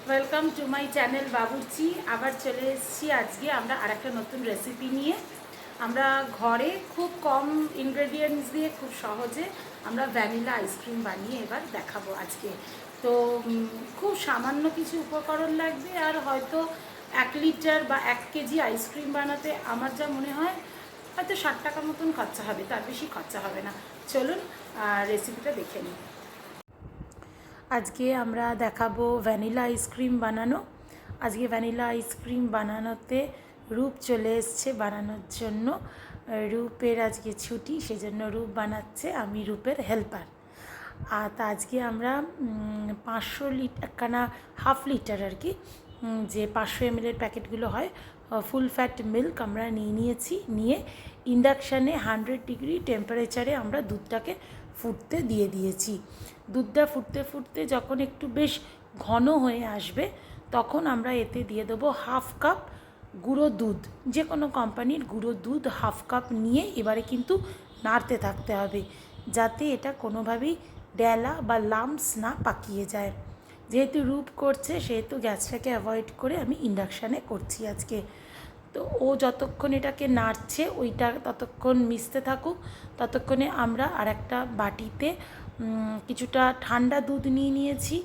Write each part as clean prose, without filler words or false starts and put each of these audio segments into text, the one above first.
Welcome to my channel বাবুর্চি। আবার চলে এসেছি আজকে আমরা আরেকটা নতুন রেসিপি নিয়ে। আমরা ঘরে খুব কম ইনগ্রেডিয়েন্টস দিয়ে খুব সহজে আমরা ভ্যানিলা আইসক্রিম বানিয়ে এবার দেখাবো আজকে। তো খুব সামান্য কিছু উপকরণ লাগবে, আর হয়তো 1 লিটার বা 1 কেজি আইসক্রিম বানাতে আমার যা মনে হয় হয়তো 60 টাকা মতন খরচা হবে, তার বেশি খরচা হবে না। চলুন রেসিপিটা দেখে নিই। আজকে আমরা দেখাবো ভ্যানিলা আইসক্রিম বানানো। আজকে ভ্যানিলা আইসক্রিম বানানোতে রূপ চলে এসছে বানানোর জন্য। রূপের আজকে ছুটি, সেজন্য রূপ বানাচ্ছে, আমি রূপের হেল্পার। আর তা আজকে আমরা 500 লিটার একখানা হাফ লিটার আর কি, যে 500 ml প্যাকেটগুলো হয়, ফুল ফ্যাট মিল্ক আমরা নিয়ে ইন্ডাকশানে 100 ডিগ্রি টেম্পারেচারে আমরা দুধটাকে ফুটতে দিয়ে দিয়েছি। দুধটা ফুটতে ফুটতে যখন একটু বেশ ঘন হয়ে আসবে, তখন আমরা এতে দিয়ে দেবো হাফ কাপ গুঁড়ো দুধ। যে কোনো কোম্পানির গুঁড়ো দুধ হাফ কাপ নিয়ে এবারে কিন্তু নাড়তে থাকতে হবে, যাতে এটা কোনোভাবেই ডেলা বা লাম্পস না পাকিয়ে যায়। যেহেতু রূপ করছে সেহেতু গ্যাসটাকে অ্যাভয়েড করে আমি ইন্ডাকশানে করছি আজকে। তো ও যতক্ষণ এটাকে নাড়ছে ওইটা ততক্ষণ মিশতে থাকুক, ততক্ষণে আমরা আর একটা বাটিতে কিছুটা ঠান্ডা দুধ নিয়েছি,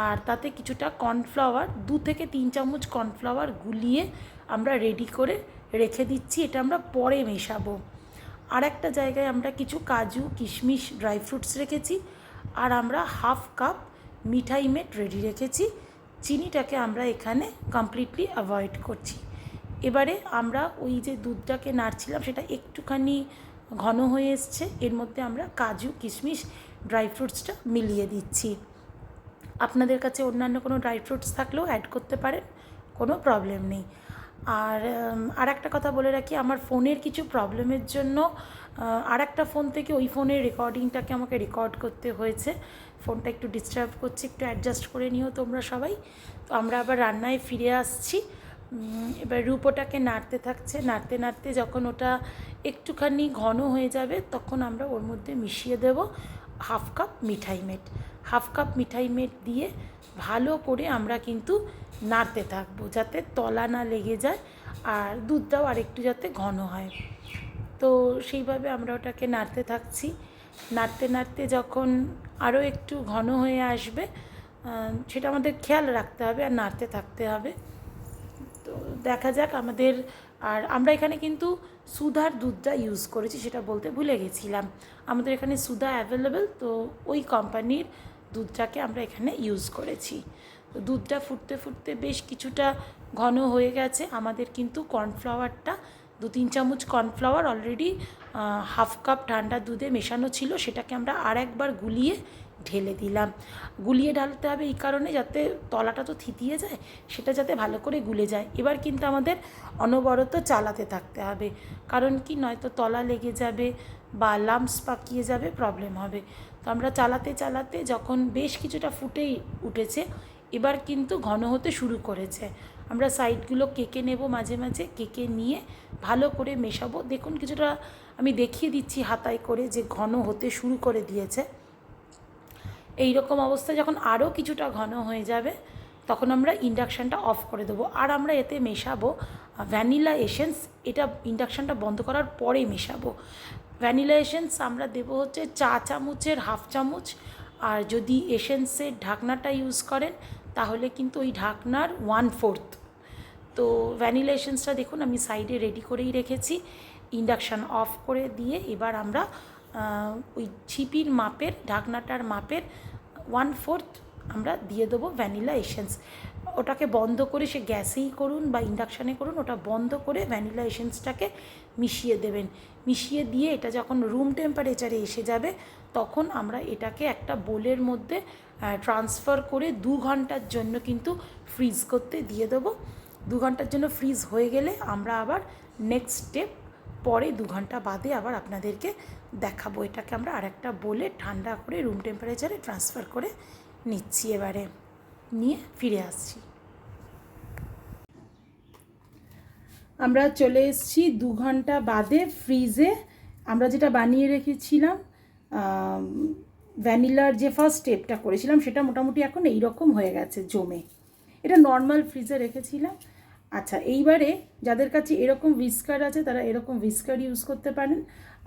আর তাতে কিছুটা কর্নফ্লাওয়ার 2 থেকে 3 চামচ কর্নফ্লাওয়ার গুলিয়ে আমরা রেডি করে রেখে দিচ্ছি। এটা আমরা পরে মেশাবো। আর একটা জায়গায় আমরা কিছু কাজু কিশমিশ ড্রাই ফ্রুটস রেখেছি, আর আমরা হাফ কাপ মিঠাই মেট রেডি রেখেছি। চিনিটাকে আমরা এখানে কমপ্লিটলি অ্যাভয়েড করছি। এবারে আমরা ওই যে দুধটাকে নাড়ছিলাম সেটা একটুখানি ঘন হয়ে এসছে, এর মধ্যে আমরা কাজু কিশমিশ ড্রাই ফ্রুটসটা মিলিয়ে দিচ্ছি। আপনাদের কাছে অন্যান্য কোনো ড্রাই ফ্রুটস থাকলেও অ্যাড করতে পারেন, কোনো প্রবলেম নেই। আর একটা কথা বলে রাখি, আমার ফোনের কিছু প্রবলেমের জন্য আর একটা ফোন থেকে ওই ফোনের রেকর্ডিংটাকে আমাকে রেকর্ড করতে হয়েছে। ফোনটা একটু ডিস্টার্ব করছে, একটু অ্যাডজাস্ট করে নিও তোমরা সবাই। তো আমরা আবার রান্নায় ফিরে আসছি। এবার রূপোটাকে নাড়তে থাকছে, নাড়তে নাড়তে যখন ওটা একটুখানি ঘন হয়ে যাবে, তখন আমরা ওর মধ্যে মিশিয়ে দেব হাফ কাপ মিঠাই মেট। হাফ কাপ মিঠাই মেট দিয়ে ভালো করে আমরা কিন্তু নাড়তে থাকবো, যাতে তলা না লেগে যায়, আর দুধটাও আরেকটু যাতে ঘন হয়। তো সেইভাবে আমরা ওটাকে নাড়তে থাকছি। নাড়তে নাড়তে যখন আরও একটু ঘন হয়ে আসবে, সেটা আমাদের খেয়াল রাখতে হবে আর নাড়তে থাকতে হবে। তো দেখা যাক আমাদের। আর আমরা এখানে কিন্তু সুধার দুধটা ইউজ করেছি, সেটা বলতে ভুলে গেছিলাম। আমাদের এখানে সুধা অ্যাভেলেবেল, তো ওই কোম্পানির দুধটাকে আমরা এখানে ইউজ করেছি। তো দুধটা ফুটতে ফুটতে বেশ কিছুটা ঘন হয়ে গেছে। আমাদের কিন্তু কর্নফ্লাওয়ারটা 2-3 চামচ কর্নফ্লাওয়ার অলরেডি হাফ কাপ ঠান্ডা দুধে মেশানো ছিল, সেটাকে আমরা আর একবার গুলিয়ে ঢেলে দিলাম। গুলিয়ে ঢালতে হবে এই কারণে, যাতে তলাটা তো থিতিয়ে যায়, সেটা যাতে ভালো করে গুলে যায়। এবার কিন্তু আমাদের অনবরত চালাতে থাকতে হবে, কারণ কি নয়তো তলা লেগে যাবে বা লাম্পস পাকিয়ে যাবে, প্রবলেম হবে। তো আমরা চালাতে চালাতে যখন বেশ কিছুটা ফুটেই উঠেছে, এবার কিন্তু ঘন হতে শুরু করেছে। আমরা সাইডগুলো কেকে নেব, মাঝে মাঝে কেকে নিয়ে ভালো করে মেশাবো। দেখুন কিছুটা আমি দেখিয়ে দিচ্ছি হাতায় করে যে ঘন হতে শুরু করে দিয়েছে। এই রকম অবস্থায় যখন আরও কিছুটা ঘন হয়ে যাবে, তখন আমরা ইন্ডাকশানটা অফ করে দেবো। আর আমরা এতে মেশাবো ভ্যানিলা এসেন্স। এটা ইন্ডাকশানটা বন্ধ করার পরে মেশাবো। ভ্যানিলা এসেন্স আমরা দেবো হচ্ছে 4 চামচের হাফ চামচ। আর যদি এসেন্সের ঢাকনাটা ইউজ করেন, তাহলে কিন্তু ওই ঢাকনার 1/4। তো ভ্যানিলা এসেন্সটা দেখুন আমি সাইডে রেডি করেই রেখেছি। ইন্ডাকশান অফ করে দিয়ে এবার আমরা ওই ছিপির মাপের, ঢাকনাটার মাপের 1/4 আমরা দিয়ে দেবো ভ্যানিলা এসেন্স। ওটাকে বন্ধ করে, সে গ্যাসেই করুন বা ইন্ডাকশানে করুন, ওটা বন্ধ করে ভ্যানিলা এসেন্সটাকে মিশিয়ে দেবেন। মিশিয়ে দিয়ে এটা যখন রুম টেম্পারেচারে এসে যাবে, তখন আমরা এটাকে একটা বোলের মধ্যে ট্রান্সফার করে 2 ঘন্টার জন্য কিন্তু ফ্রিজ করতে দিয়ে দেবো। 2 ঘন্টার জন্য ফ্রিজ হয়ে গেলে আমরা আবার নেক্সট স্টেপ পরে 2 ঘন্টা বাদে আবার আপনাদেরকে দেখাবো। এটাকে আমরা আরেকটা বলে ঠান্ডা করে রুম টেম্পারেচারে ট্রান্সফার করে নিচ্ছি। এবারে নিয়ে ফিরে আসছি। আমরা চলে এসেছি 2 ঘন্টা বাদে ফ্রিজে। আমরা যেটা বানিয়ে রেখেছিলাম, ভ্যানিলার যে ফার্স্ট স্টেপটা করেছিলাম, সেটা মোটামুটি এখন এই রকম হয়ে গেছে জমে। এটা নর্মাল ফ্রিজে রেখেছিলাম। আচ্ছা, এইবারে যাদের কাছে এরকম হুইস্কার আছে তারা এরকম হুইস্কার ইউজ করতে পারেন,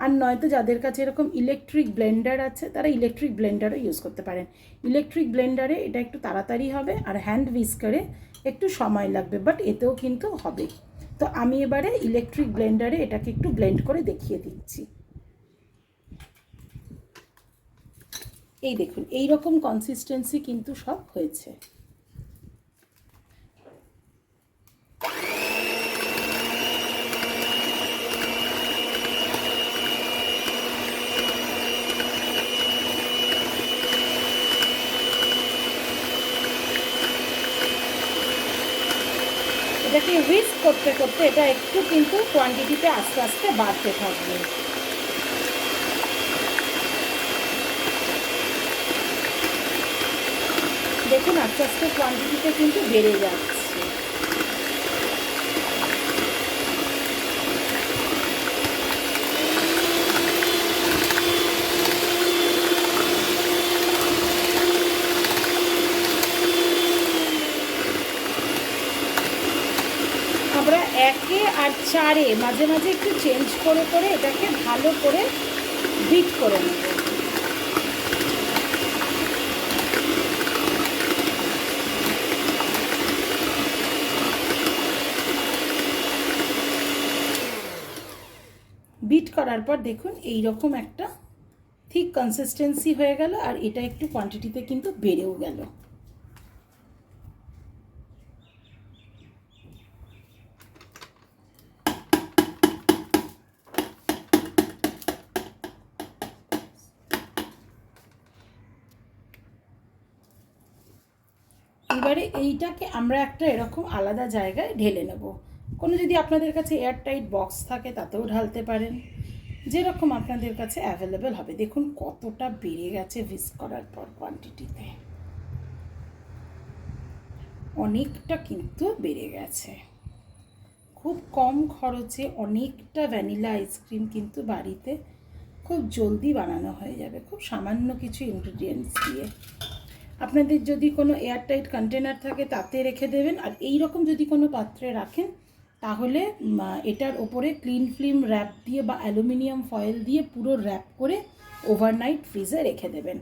আর নয়তো যাদের কাছে এরকম ইলেকট্রিক ব্লেন্ডার আছে তারা ইলেকট্রিক ব্লেন্ডারও ইউজ করতে পারেন। ইলেকট্রিক ব্লেন্ডারে এটা একটু তাড়াতাড়ি হবে, আর হ্যান্ড হুইস্কারে একটু সময় লাগবে, বাট এতেও কিন্তু হবে। তো আমি এবারে ইলেকট্রিক ব্লেন্ডারে এটাকে একটু ব্লেন্ড করে দেখিয়ে দিচ্ছি। এই দেখুন, এই রকম কনসিস্টেন্সি কিন্তু সব হয়েছে। এটাকে হুইস্ক করতে করতে এটা একটু কিন্তু কোয়ান্টিটিতে আস্তে আস্তে বাড়তে থাকবে। দেখুন আস্তে আস্তে কোয়ান্টিটিটা কিন্তু বেড়ে যাচ্ছে। আমরা 1 আর 4 মাঝে মাঝে একটু চেঞ্জ করে করে এটাকে ভালো করে বিট করে নেব। বিট করার পর দেখুন এই রকম একটা ঠিক কনসিস্টেন্সি হয়ে গেল, আর এটা একটু কোয়ান্টিটিতে কিন্তু বেড়েও গেল। এবারে এইটাকে আমরা একটা এরকম আলাদা জায়গায় ঢেলে নেব। কোনো যদি আপনাদের কাছে এয়ারটাইট বক্স থাকে তাতেও ঢালতে পারেন, যেরকম আপনাদের কাছে অ্যাভেলেবেল হবে। দেখুন কতটা বেড়ে গেছে হুইস্ক করার পর কোয়ান্টিটিতে, অনেকটা কিন্তু বেড়ে গেছে। খুব কম খরচে অনেকটা ভ্যানিলা আইসক্রিম কিন্তু বাড়িতে খুব জলদি বানানো হয়ে যাবে, খুব সামান্য কিছু ইনগ্রিডিয়েন্টস দিয়ে। আপনাদের যদি কোনো এয়ারটাইট কন্টেনার থাকে তাতে রেখে দেবেন, আর এই রকম যদি কোনো পাত্রে রাখেন তাহলে এটার ওপরে ক্লিন ফিল্ম র্যাপ দিয়ে বা অ্যালুমিনিয়াম ফয়েল দিয়ে পুরো র্যাপ করে ওভারনাইট ফ্রিজে রেখে দেবেন।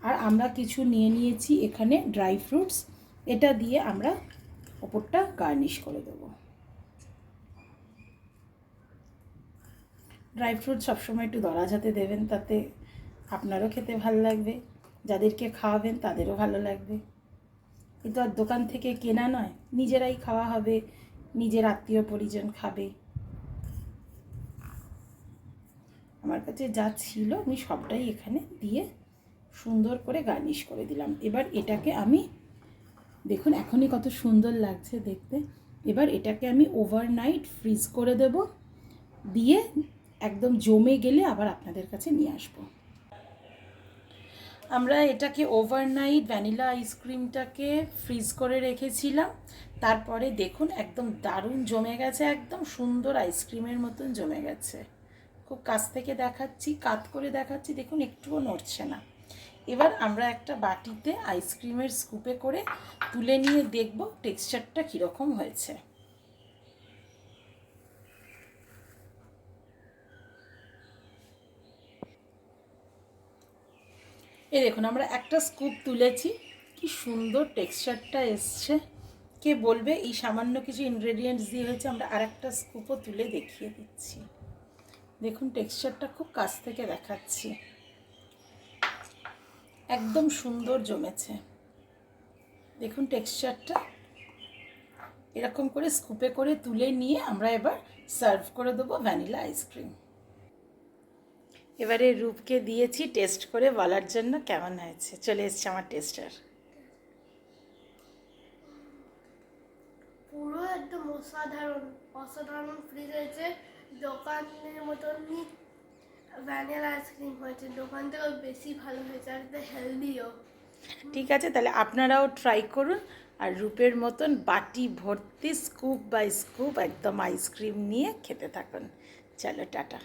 আর আমরা কিছু নিয়ে নিয়েছি এখানে ড্রাই ফ্রুটস, এটা দিয়ে আমরা ওপরটা গার্নিশ করে দেবো। ড্রাই ফ্রুট সবসময় একটু দরাজ হাতে দেবেন, তাতে আপনারও খেতে ভালো লাগবে, যাদেরকে খাওয়াবেন তাদেরও ভালো লাগবে। কিন্তু আর দোকান থেকে কেনা নয়, নিজেরাই খাওয়া হবে, নিজের আত্মীয় পরিজন খাবে। আমার কাছে যা ছিল আমি সবটাই এখানে দিয়ে সুন্দর করে গার্নিশ করে দিলাম। এবার এটাকে আমি, দেখুন এখনই কত সুন্দর লাগছে দেখতে, এবার এটাকে আমি ওভারনাইট ফ্রিজ করে দেব, দিয়ে একদম জমে গেলে আবার আপনাদের কাছে নিয়ে আসবো। আমরা এটাকে ওভারনাইট ভ্যানিলা আইসক্রিমটাকে ফ্রিজ করে রেখেছিলাম, তারপরে দেখুন একদম দারুণ জমে গেছে, একদম সুন্দর আইসক্রিমের মতন জমে গেছে। খুব কাছ থেকে দেখাচ্ছি, কাত করে দেখাচ্ছি, দেখুন একটুও নড়ছে না। এবার আমরা একটা বাটিতে আইসক্রিমের স্কুপে করে তুলে নিয়ে দেখব টেক্সচারটা কীরকম হয়েছে। এই দেখুন আমরা একটা স্কুপ তুলেছি, কি সুন্দর টেক্সচারটা এসছে। কে বলবে এই সামান্য কিছু ইনগ্রেডিয়েন্টস দিয়ে হয়েছে। আমরা আর একটা স্কুপও তুলে দেখিয়ে দিচ্ছি। দেখুন টেক্সচারটা খুব কাছ থেকে দেখাচ্ছি, একদম সুন্দর জমেছে। দেখুন টেক্সচারটা এরকম করে স্কুপে করে তুলে নিয়ে আমরা এবার সার্ভ করে দেবো ভ্যানিলা আইসক্রিম। এবারে রূপকে দিয়েছি টেস্ট করে বলার জন্য কেমন হয়েছে। চলে এসছে আমার টেস্টার। পুরো একদম অসাধারণ ফ্রিজ হয়েছে, দোকানের মতনই ভ্যানিলা আইসক্রিম হয়েছে, দোকান থেকেও বেশি ভালো হয়েছে, আর একদম হেলদিও। ঠিক আছে, তাহলে আপনারাও ট্রাই করুন, আর রূপের মতন বাটি ভর্তি স্কুপ বাই স্কুপ একদম আইসক্রিম নিয়ে খেতে থাকুন। চলো টাটা।